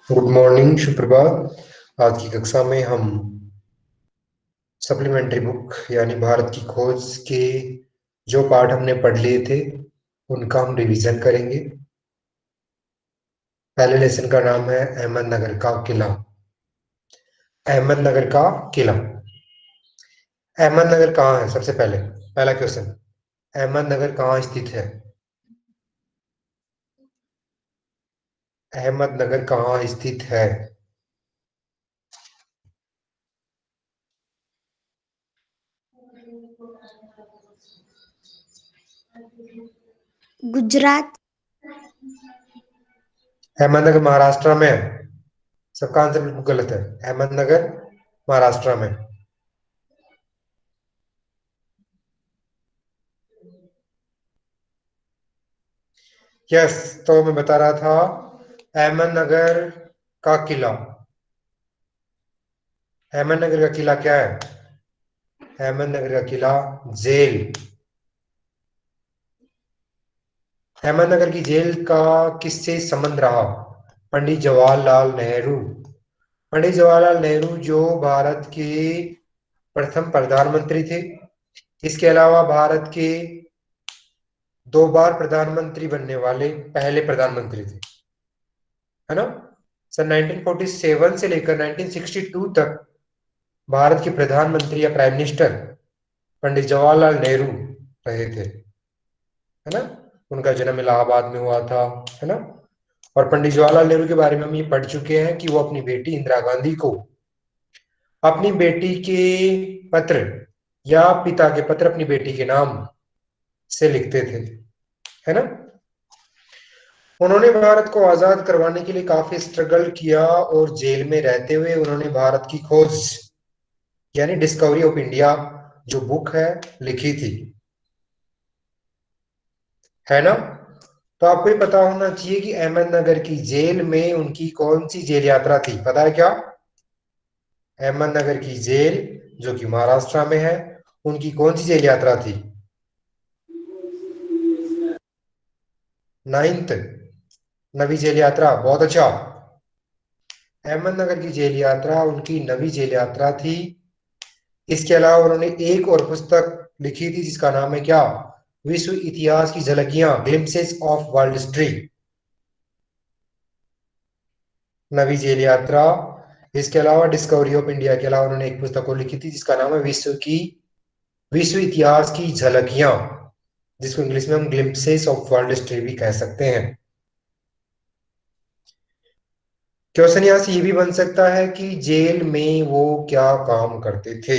Good morning, सुप्रभात। आज की कक्षा में हम सप्लीमेंट्री बुक यानी भारत की खोज के जो पार्ट हमने पढ़ लिए थे उनका हम रिवीजन करेंगे। पहले लेसन का नाम है अहमदनगर का किला। अहमदनगर का किला। अहमदनगर कहाँ है? सबसे पहले पहला क्वेश्चन, अहमदनगर कहाँ स्थित है? अहमदनगर कहाँ स्थित है? गुजरात। अहमदनगर महाराष्ट्र में है। सबका आंसर बिल्कुल गलत है। अहमदनगर महाराष्ट्र में। यस, तो मैं बता रहा था अहमदनगर का किला। अहमदनगर का किला क्या है? अहमदनगर का किला जेल। अहमदनगर की जेल का किससे संबंध रहा? पंडित जवाहरलाल नेहरू। पंडित जवाहरलाल नेहरू जो भारत के प्रथम प्रधानमंत्री थे। इसके अलावा भारत के 2 बार प्रधानमंत्री बनने वाले पहले प्रधानमंत्री थे, है ना। सन 1947 से लेकर 1962 तक भारत के प्रधानमंत्री या प्राइम मिनिस्टर पंडित जवाहरलाल नेहरू रहे थे, है ना। उनका जन्म इलाहाबाद में हुआ था, है ना। और पंडित जवाहरलाल नेहरू के बारे में हम ये पढ़ चुके हैं कि वो अपनी बेटी इंदिरा गांधी को अपनी बेटी के पत्र या पिता के पत्र अपनी बेटी के नाम से लिखते थे, है ना। उन्होंने भारत को आजाद करवाने के लिए काफी स्ट्रगल किया और जेल में रहते हुए उन्होंने भारत की खोज यानी डिस्कवरी ऑफ इंडिया जो बुक है लिखी थी, है ना। तो आपको ये पता होना चाहिए कि अहमदनगर की जेल में उनकी कौन सी जेल यात्रा थी, पता है क्या? अहमदनगर की जेल जो कि महाराष्ट्र में है, उनकी कौन सी जेल यात्रा थी? 9th नवी जेल यात्रा। बहुत अच्छा। अहमदनगर की जेल यात्रा उनकी नवी जेल यात्रा थी। इसके अलावा उन्होंने एक और पुस्तक लिखी थी जिसका नाम है क्या? विश्व इतिहास की झलकियां, ग्लिम्पसेस ऑफ वर्ल्ड हिस्ट्री। नवी जेल यात्रा। इसके अलावा डिस्कवरी ऑफ इंडिया के अलावा उन्होंने एक पुस्तक और लिखी थी जिसका नाम है विश्व इतिहास की झलकियां, जिसको इंग्लिश में हम ग्लिम्पसेस ऑफ वर्ल्ड हिस्ट्री भी कह सकते हैं। क्वेश्चन यहां से ये भी बन सकता है कि जेल में वो क्या काम करते थे?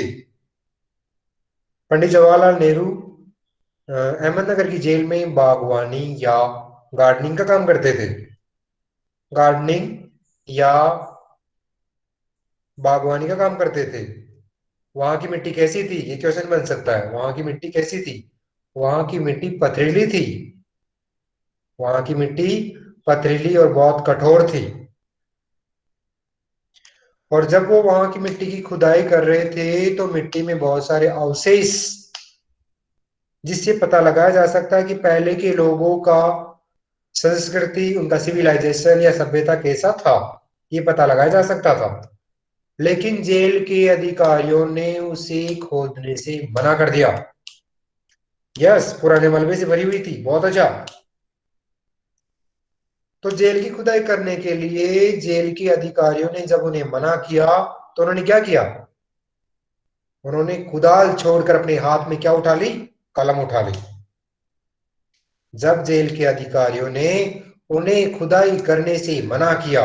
पंडित जवाहरलाल नेहरू अहमदनगर की जेल में बागवानी या गार्डनिंग का काम करते थे। गार्डनिंग या बागवानी का काम करते थे। वहां की मिट्टी कैसी थी? ये क्वेश्चन बन सकता है। वहां की मिट्टी कैसी थी? वहां की मिट्टी पथरीली थी। वहां की मिट्टी पथरीली और बहुत कठोर थी। और जब वो वहां की मिट्टी की खुदाई कर रहे थे तो मिट्टी में बहुत सारे अवशेष, जिससे पता लगाया जा सकता है कि पहले के लोगों का संस्कृति, उनका सिविलाइजेशन या सभ्यता कैसा था, ये पता लगाया जा सकता था। लेकिन जेल के अधिकारियों ने उसे खोदने से मना कर दिया। यस, पुराने मलबे से भरी हुई थी। बहुत अच्छा। तो जेल की खुदाई करने के लिए जेल के अधिकारियों ने जब उन्हें मना किया तो उन्होंने क्या किया? उन्होंने कुदाल छोड़कर अपने हाथ में क्या उठा ली? कलम उठा ली। जब जेल के अधिकारियों ने उन्हें खुदाई करने से मना किया,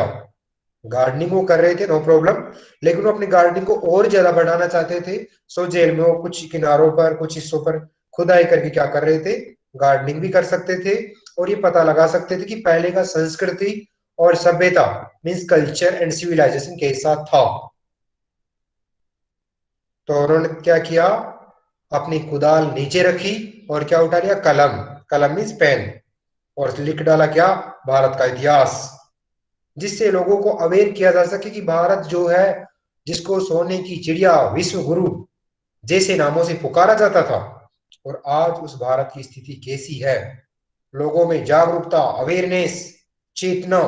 गार्डनिंग वो कर रहे थे, नो प्रॉब्लम, लेकिन वो अपनी गार्डनिंग को और ज्यादा बढ़ाना चाहते थे। सो जेल में वो कुछ किनारों पर, कुछ हिस्सों पर खुदाई करके क्या कर रहे थे? गार्डनिंग भी कर सकते थे और ये पता लगा सकते थे कि पहले का संस्कृति और सभ्यता मीन्स कल्चर एंड सिविलाइजेशन कैसा था। तो उन्होंने क्या किया? अपनी कुदाल नीचे रखी और क्या उठा लिया? कलम। कलम मीन्स पेन। और लिख डाला क्या? भारत का इतिहास। जिससे लोगों को अवेयर किया जा सके कि भारत जो है, जिसको सोने की चिड़िया, विश्व गुरु जैसे नामों से पुकारा जाता था, और आज उस भारत की स्थिति कैसी है। लोगों में जागरूकता, अवेयरनेस चेतना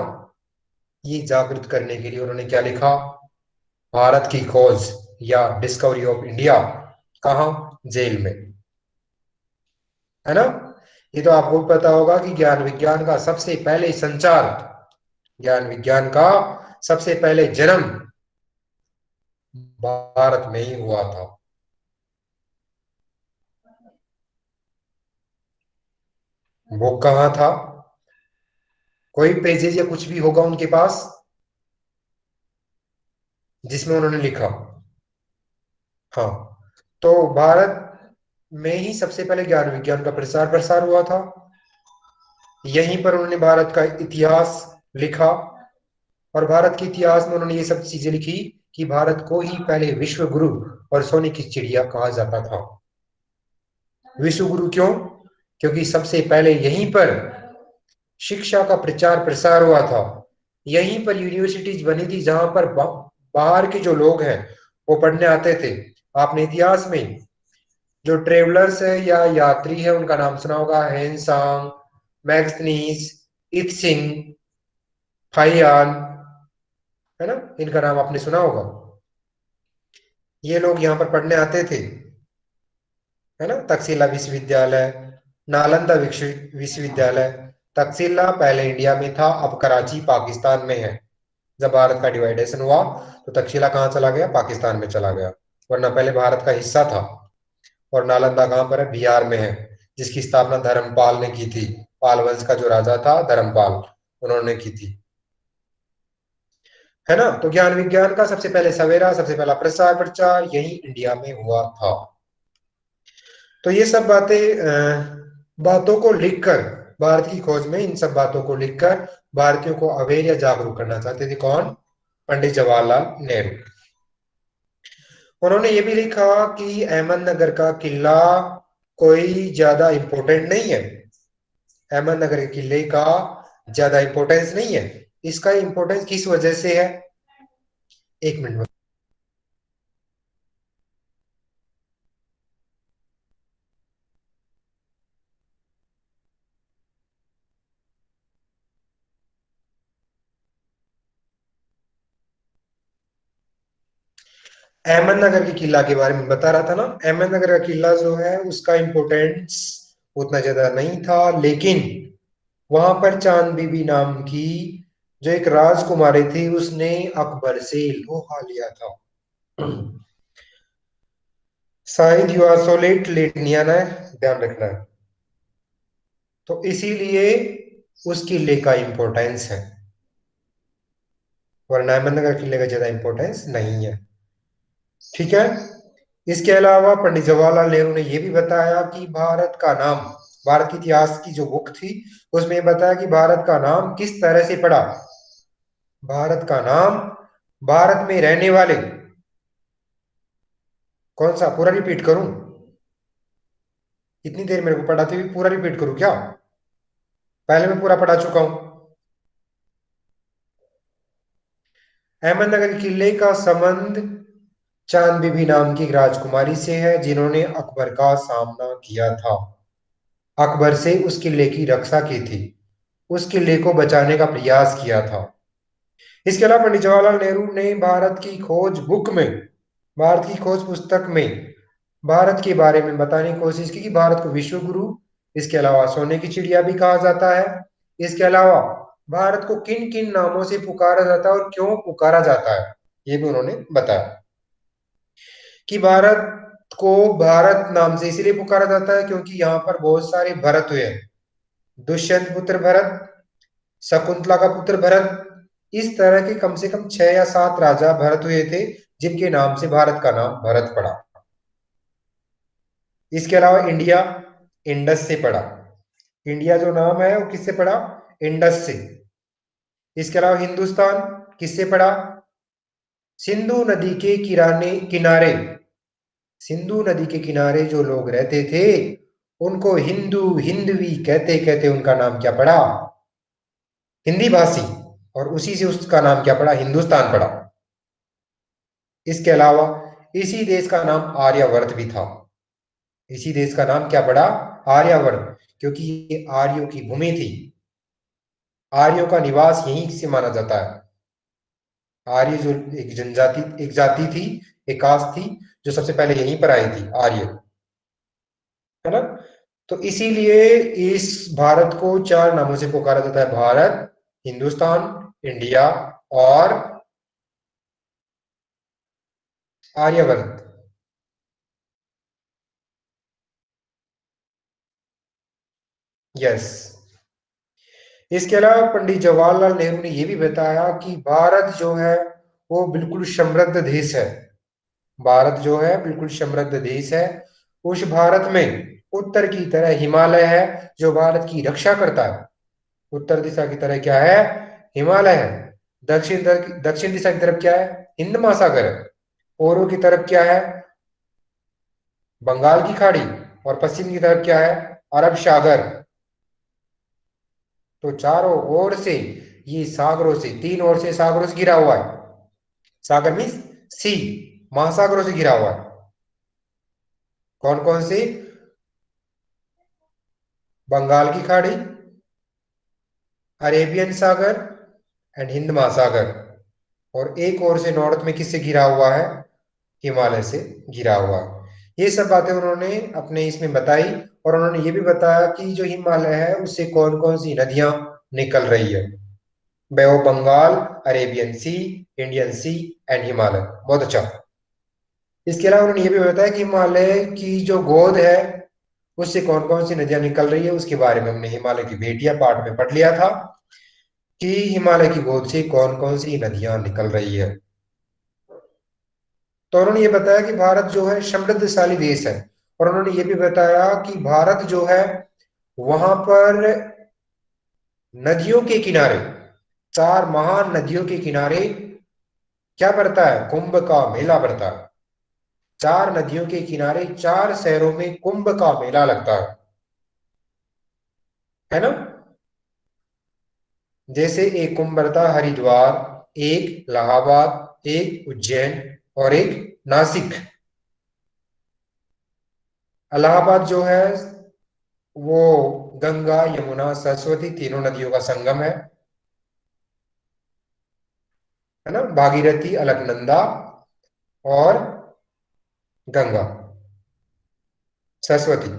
ये जागृत करने के लिए उन्होंने क्या लिखा? भारत की खोज या डिस्कवरी ऑफ इंडिया। कहाँ? जेल में, है ना? ये तो आपको भी पता होगा कि ज्ञान विज्ञान का सबसे पहले संचार, ज्ञान विज्ञान का सबसे पहले जन्म भारत में ही हुआ था। वो कहाँ था? कोई पेजेज या कुछ भी होगा उनके पास जिसमें उन्होंने लिखा? हाँ, तो भारत में ही सबसे पहले ज्ञान विज्ञान का प्रसार प्रसार हुआ था। यहीं पर उन्होंने भारत का इतिहास लिखा, और भारत के इतिहास में उन्होंने ये सब चीजें लिखी कि भारत को ही पहले विश्व गुरु और सोने की चिड़िया कहा जाता था। विश्व गुरु क्यों? क्योंकि सबसे पहले यहीं पर शिक्षा का प्रचार प्रसार हुआ था। यहीं पर यूनिवर्सिटीज बनी थी जहां पर बाहर के जो लोग हैं वो पढ़ने आते थे। आपने इतिहास में जो ट्रेवलर्स है या यात्री है उनका नाम सुना होगा, हेनसांग, मैग्स्थनीज, इत्सिंग, फाइयान, है ना? इनका नाम आपने सुना होगा। ये लोग यहाँ पर पढ़ने आते थे, है ना? तक्षशिला विश्वविद्यालय, नालंदा विश्वविद्यालय। तक्षशिला पहले इंडिया में था, अब कराची पाकिस्तान में है। जब भारत का डिवाइडेशन हुआ तो तक्षशिला कहाँ चला गया? पाकिस्तान में चला गया, वरना पहले भारत का हिस्सा था। और नालंदा कहाँ पर है? बिहार में है, जिसकी स्थापना धर्मपाल ने की थी। पाल वंश का जो राजा था धर्मपाल, उन्होंने की थी, है ना? तो ज्ञान विज्ञान का सबसे पहले सवेरा, सबसे पहला प्रसार प्रचार यही इंडिया में हुआ था। तो ये सब बातों को लिखकर, भारत की खोज में इन सब बातों को लिखकर भारतीयों को अवेयर या जागरूक करना चाहते थे। कौन? पंडित जवाहरलाल नेहरू। उन्होंने ये भी लिखा कि अहमदनगर का किला कोई ज्यादा इंपॉर्टेंट नहीं है। अहमदनगर के किले का ज्यादा इंपॉर्टेंस नहीं है। इसका इंपॉर्टेंस किस वजह से है? एक मिनट में। अहमदनगर के किला के बारे में बता रहा था ना। अहमदनगर का किला जो है उसका इंपॉर्टेंस उतना ज्यादा नहीं था, लेकिन वहां पर चांद बीबी नाम की जो एक राजकुमारी थी उसने अकबर से लोहा लिया था। शायद you are so late, late नहीं आना है, ध्यान रखना है। तो इसीलिए उस किले का इंपॉर्टेंस है, वरना अहमदनगर किले का ज्यादा इंपॉर्टेंस नहीं है। ठीक है। इसके अलावा पंडित जवाहरलाल नेहरू ने यह भी बताया कि भारत का नाम, भारत के इतिहास की जो बुक थी उसमें बताया कि भारत का नाम किस तरह से पड़ा। भारत का नाम भारत में रहने वाले, कौन सा? पूरा रिपीट करूं? इतनी देर मेरे को पढ़ाते हुए पूरा रिपीट करूं क्या? पहले मैं पूरा पढ़ा चुका हूं। अहमदनगर किले का संबंध चांद बीबी नाम की एक राजकुमारी से है जिन्होंने अकबर का सामना किया था। अकबर से उस किले की रक्षा की थी, उस किले को बचाने का प्रयास किया था। इसके अलावा पंडित जवाहरलाल नेहरू ने भारत की खोज बुक में, भारत की खोज पुस्तक में भारत के बारे में बताने की कोशिश की कि भारत को विश्व गुरु, इसके अलावा सोने की चिड़िया भी कहा जाता है। इसके अलावा भारत को किन किन नामों से पुकारा जाता है और क्यों पुकारा जाता है, ये भी उन्होंने बताया। कि भारत को भारत नाम से इसलिए पुकारा जाता है क्योंकि यहाँ पर बहुत सारे भरत हुए हैं। दुष्यंत पुत्र भरत, शकुंतला का पुत्र भरत, इस तरह के कम से कम 6 या 7 राजा भरत हुए थे जिनके नाम से भारत का नाम भरत पड़ा। इसके अलावा इंडिया इंडस से पड़ा। इंडिया जो नाम है वो किससे पड़ा? इंडस से। इसके अलावा हिंदुस्तान किससे पड़ा? सिंधु नदी के किनारे, सिंधु नदी के किनारे जो लोग रहते थे उनको हिंदू हिंदवी कहते कहते उनका नाम क्या पड़ा? हिंदी भाषी। और उसी से उसका नाम क्या पड़ा? हिंदुस्तान पड़ा। इसके अलावा इसी देश का नाम आर्यवर्त भी था। इसी देश का नाम क्या पड़ा? आर्यवर्त, क्योंकि ये आर्यों की भूमि थी। आर्यों का निवास यहीं से माना जाता है। आर्य जो एक जनजाति, एक जाति थी, एक कास्ट थी, जो सबसे पहले यहीं पर आई थी, आर्य, है ना। तो इसीलिए इस भारत को चार नामों से पुकारा जाता है: भारत, हिंदुस्तान, इंडिया और आर्यवर्त। यस। इसके अलावा पंडित जवाहरलाल नेहरू ने यह भी बताया कि भारत जो है वो बिल्कुल समृद्ध देश है। भारत जो है बिल्कुल समृद्ध देश है। उस भारत में उत्तर की तरह हिमालय है, जो भारत की रक्षा करता है। उत्तर दिशा की तरह क्या है? हिमालय है। दक्षिण दिशा की तरफ क्या है? हिंद महासागर है। पूर्व की तरफ क्या है? बंगाल की खाड़ी। और पश्चिम की तरफ क्या है? अरब सागर। तो चारों ओर से, ये सागरों से, तीन ओर से सागरों से घिरा हुआ है। सागर मीन्स सी, महासागरों से घिरा हुआ है। कौन कौन से? बंगाल की खाड़ी, अरेबियन सागर एंड हिंद महासागर। और एक ओर से नॉर्थ में किससे घिरा हुआ है? हिमालय से घिरा हुआ है। ये सब बातें उन्होंने अपने इसमें बताई। और उन्होंने ये भी बताया कि जो हिमालय है उससे कौन कौन सी नदियां निकल रही है। Bay of Bengal, Arabian sea, Indian sea and Himalaya. बहुत अच्छा। इसके अलावा उन्होंने ये भी बताया कि हिमालय की जो गोद है उससे कौन कौन सी नदियां निकल रही है। उसके बारे में हमने हिमालय की बेटियां पार्ट में पढ़ लिया था कि हिमालय की गोद से कौन कौन सी नदियां निकल रही है। तो उन्होंने ये बताया कि भारत जो है समृद्धशाली देश है। और उन्होंने ये भी बताया कि भारत जो है वहां पर नदियों के किनारे, चार महान नदियों के किनारे क्या पड़ता है? कुंभ का मेला पड़ता है। चार नदियों के किनारे चार शहरों में कुंभ का मेला लगता है ना। जैसे एक कुंभ पड़ता है हरिद्वार, एक इलाहाबाद, एक उज्जैन और एक नासिक। इलाहाबाद जो है वो गंगा, यमुना, सरस्वती तीनों नदियों का संगम है ना। भागीरथी, अलकनंदा और गंगा, सरस्वती।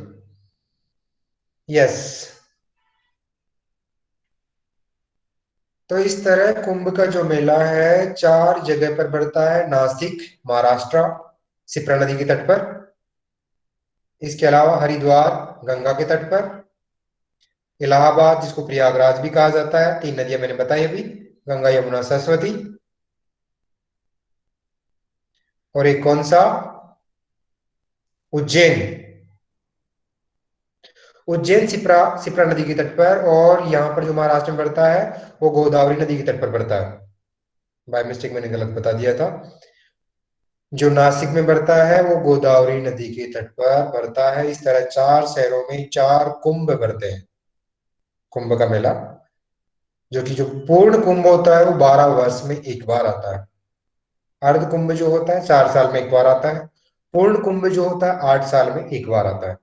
यस। तो इस तरह कुंभ का जो मेला है चार जगह पर पड़ता है: नासिक, महाराष्ट्र, शिप्रा नदी के तट पर। इसके अलावा हरिद्वार, गंगा के तट पर। इलाहाबाद, जिसको प्रयागराज भी कहा जाता है, तीन नदियां मैंने बताई अभी, गंगा, यमुना, सरस्वती। और एक कौन सा? उज्जैन। उज्जैन शिप्रा शिप्रा नदी के तट पर। और यहाँ पर जो महाराष्ट्र में पड़ता है वो गोदावरी नदी के तट पर पड़ता है। बाय मिस्टेक मैंने गलत बता दिया था। जो नासिक में पड़ता है वो गोदावरी नदी के तट पर पड़ता है। इस तरह चार शहरों में चार कुंभ पड़ते हैं। कुंभ का मेला, जो कि जो पूर्ण कुंभ होता है वो 12 वर्ष में एक बार आता है। अर्ध कुंभ जो होता है 4 साल में एक बार आता है। पूर्ण कुंभ जो होता है 8 साल में एक बार आता है।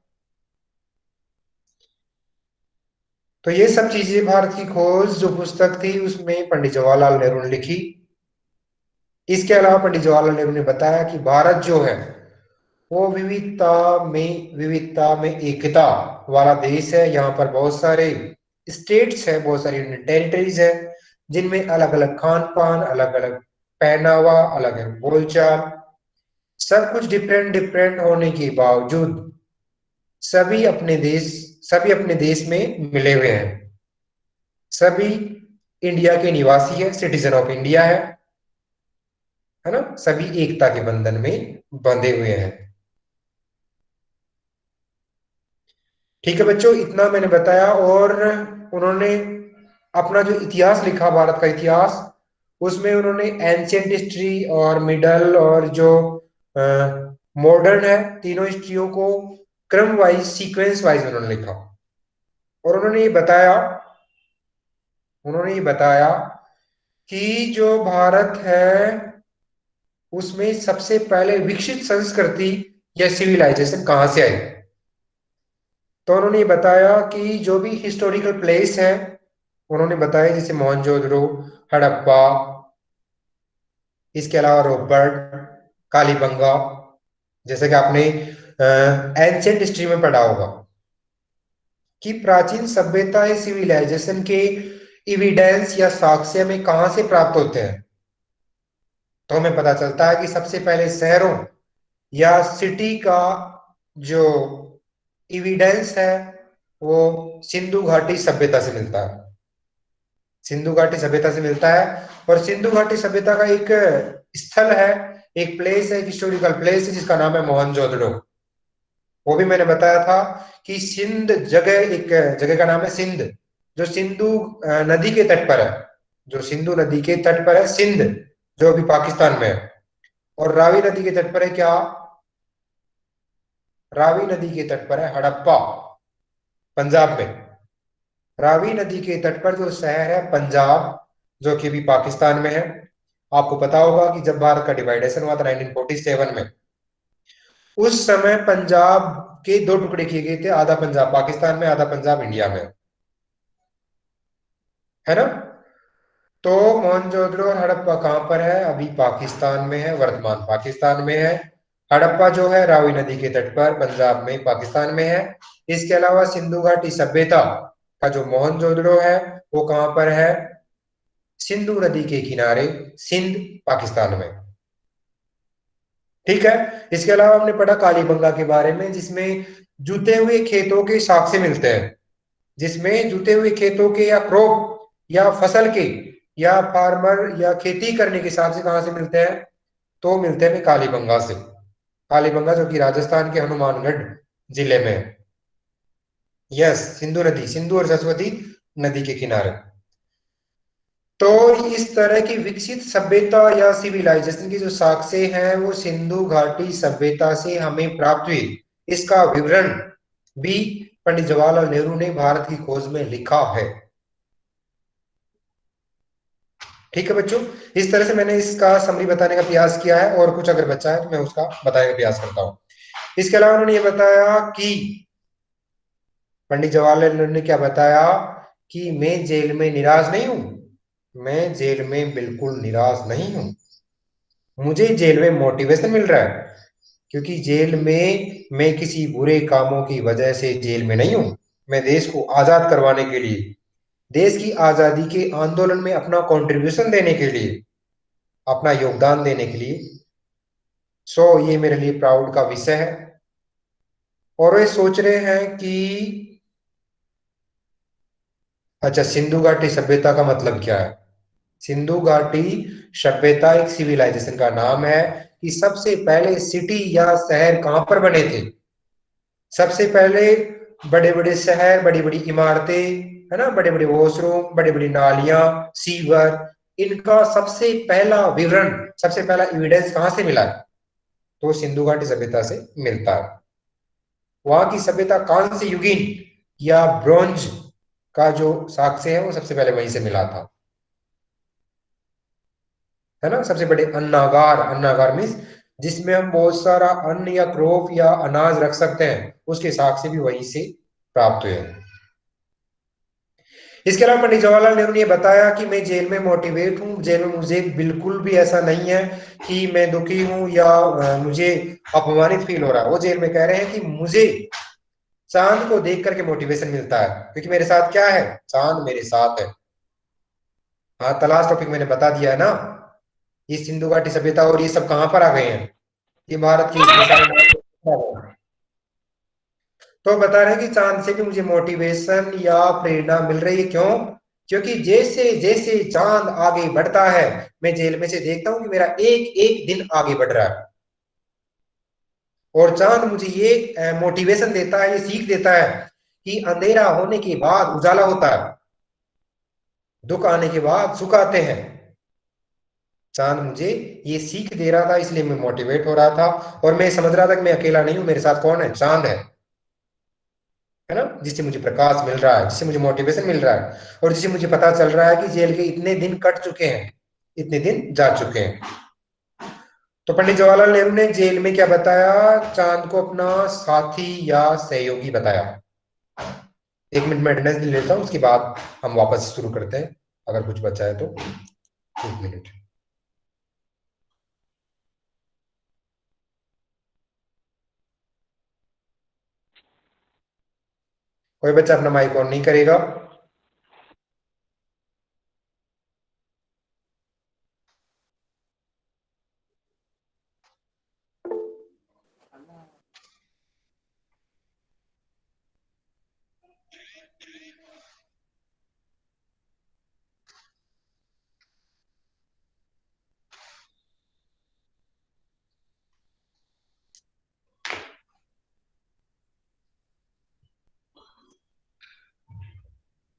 तो ये सब चीजें भारत की खोज जो पुस्तक थी उसमें पंडित जवाहरलाल नेहरू ने लिखी। इसके अलावा पंडित जवाहरलाल नेहरू ने बताया कि भारत जो है वो विविधता में एकता वाला देश है। यहाँ पर बहुत सारे स्टेट्स है, बहुत सारी यूनियन टेरिटरीज है, जिनमें अलग अलग खान पान, अलग अलग पहनावा, अलग अलग बोलचाल, सब कुछ डिफरेंट डिफरेंट होने के बावजूद सभी अपने देश सभी अपने देश में मिले हुए हैं। सभी इंडिया के निवासी है, सिटीजन ऑफ इंडिया है ना। सभी एकता के बंधन में बंधे हुए हैं। ठीक है बच्चों, इतना मैंने बताया। और उन्होंने अपना जो इतिहास लिखा, भारत का इतिहास, उसमें उन्होंने एंशियंट हिस्ट्री और मिडल और जो मॉडर्न है, तीनों हिस्ट्रियों को क्रम वाइज, सीक्वेंस वाइज उन्होंने लिखा। और उन्होंने ये बताया कि जो भारत है उसमें सबसे पहले विकसित संस्कृति या सिविलाइजेशन कहाँ से आई। तो उन्होंने ये बताया कि जो भी हिस्टोरिकल प्लेस है उन्होंने बताया, जैसे मोहनजोदड़ो, हड़प्पा, इसके अलावा रोपड़, कालीबंगा, जैसे कि आपने एंशियंट हिस्ट्री में पढ़ा होगा कि प्राचीन सभ्यता या सिविलाइजेशन के एविडेंस या साक्ष्य में कहां से प्राप्त होते हैं। तो हमें पता चलता है कि सबसे पहले शहरों या सिटी का जो एविडेंस है वो सिंधु घाटी सभ्यता से मिलता है। सिंधु घाटी सभ्यता से मिलता है। और सिंधु घाटी सभ्यता का एक स्थल है, एक प्लेस है, एक हिस्टोरिकल प्लेस है जिसका नाम है मोहनजोदड़ो। वो भी मैंने बताया था कि सिंध जगह, एक जगह का नाम है सिंध, जो सिंधु नदी के तट पर है। जो सिंधु नदी के तट पर है सिंध, जो अभी पाकिस्तान में है। और रावी नदी के तट पर है क्या? रावी नदी के तट पर है हड़प्पा, पंजाब में। रावी नदी के तट पर जो शहर है पंजाब, जो कि अभी पाकिस्तान में है। आपको पता होगा कि जब भारत का डिवाइडेशन हुआ था 1947 में, उस समय पंजाब के दो टुकड़े किए गए थे, आधा पंजाब पाकिस्तान में, आधा पंजाब इंडिया में, है ना। तो मोहनजोदड़ो और हड़प्पा कहाँ पर है? अभी पाकिस्तान में है, वर्तमान पाकिस्तान में है। हड़प्पा जो है रावी नदी के तट पर पंजाब में, पाकिस्तान में है। इसके अलावा सिंधु घाटी सभ्यता का जो मोहनजोदड़ो है वो कहाँ पर है? सिंधु नदी के किनारे, सिंध, पाकिस्तान में। ठीक है। इसके अलावा हमने पढ़ा कालीबंगा के बारे में, जिसमें जुते हुए खेतों के साक्ष्य मिलते हैं। जिसमें जुते हुए खेतों के या क्रॉप या फसल के या फार्मर या खेती करने के हिसाब से कहां से मिलते हैं? तो मिलते हैं कालीबंगा से। कालीबंगा जो कि राजस्थान के हनुमानगढ़ जिले में है। यस, सिंधु नदी, सिंधु और सरस्वती नदी के किनारे। तो इस तरह की विकसित सभ्यता या सिविलाइजेशन की जो साक्ष्य हैं वो सिंधु घाटी सभ्यता से हमें प्राप्त हुई। इसका विवरण भी पंडित जवाहरलाल नेहरू ने भारत की खोज में लिखा है। ठीक है बच्चों, इस तरह से मैंने इसका समरी बताने का प्रयास किया है, और कुछ अगर बचा है तो मैं उसका बताने का प्रयास करता हूँ। इसके अलावा उन्होंने ये बताया कि पंडित जवाहरलाल नेहरू ने क्या बताया कि मैं जेल में निराश नहीं हूं। मैं जेल में बिल्कुल निराश नहीं हूं। मुझे जेल में मोटिवेशन मिल रहा है, क्योंकि जेल में मैं किसी बुरे कामों की वजह से जेल में नहीं हूं। मैं देश को आजाद करवाने के लिए, देश की आजादी के आंदोलन में अपना कंट्रीब्यूशन देने के लिए, अपना योगदान देने के लिए, सो ये मेरे लिए प्राउड का विषय है। और वे सोच रहे हैं कि अच्छा, सिंधु घाटी सभ्यता का मतलब क्या है? सिंधु घाटी सभ्यता एक सिविलाइजेशन का नाम है कि सबसे पहले सिटी या शहर कहां पर बने थे। सबसे पहले बड़े बड़े शहर, बड़ी बड़ी इमारतें, है ना, बड़े बड़े वॉशरूम, बड़ी बड़ी नालियां, सीवर, इनका सबसे पहला विवरण, सबसे पहला एविडेंस कहां से मिला है? तो सिंधु घाटी सभ्यता से मिलता है। वहां की सभ्यता कांस्य युगीन या ब्रोंज का जो साक्ष्य है वो सबसे पहले वहीं से मिला था, है ना। सबसे बड़े अन्नागार, अन्नागार मीन्स जिसमें हम बहुत सारा अन्न या क्रॉप या अनाज रख सकते हैं, उसके साक्ष्य भी वहीं से प्राप्त हुए हैं। इसके अलावा पंडित जवाहरलाल नेहरू ने बताया कि मैं जेल में मोटिवेट हूँ। जेल में मुझे बिल्कुल भी ऐसा नहीं है कि मैं दुखी हूँ या मुझे अपमानित फील हो रहा है। वो जेल में कह रहे हैं कि मुझे चांद को देख करके मोटिवेशन मिलता है, क्योंकि मेरे साथ क्या है? चांद मेरे साथ है। हाँ, तलाश टॉपिक मैंने बता दिया है ना। ये सिंधु घाटी सभ्यता और ये सब कहां पर आ गए हैं? ये भारत के इतने सारे, तो बता रहे हैं कि चांद से भी मुझे मोटिवेशन या प्रेरणा मिल रही है। क्यों? क्योंकि जैसे जैसे चांद आगे बढ़ता है, मैं जेल में से देखता हूं कि मेरा एक एक दिन आगे बढ़ रहा है। और चांद मुझे ये मोटिवेशन देता है, ये सीख देता है कि अंधेरा होने के बाद उजाला होता है, दुख आने के बाद सुख आते हैं। चांद मुझे ये सीख दे रहा था, इसलिए मैं मोटिवेट हो रहा था। और मैं समझ रहा था कि मैं अकेला नहीं हूं, मेरे साथ कौन है? चांद है ना, जिससे मुझे प्रकाश मिल रहा है, जिससे मुझे मोटिवेशन मिल रहा है, और जिससे मुझे पता चल रहा है कि जेल के इतने दिन कट चुके हैं, इतने दिन जा चुके हैं। तो पंडित जवाहरलाल नेहरू ने जेल में क्या बताया? चांद को अपना साथी या सहयोगी बताया। 1 मिनट में अटेंडेंस ले लेता हूँ, उसके बाद हम वापस शुरू करते हैं, अगर कुछ बचा है तो। 1 मिनट। कोई बच्चा अपना माइक ऑन नहीं करेगा।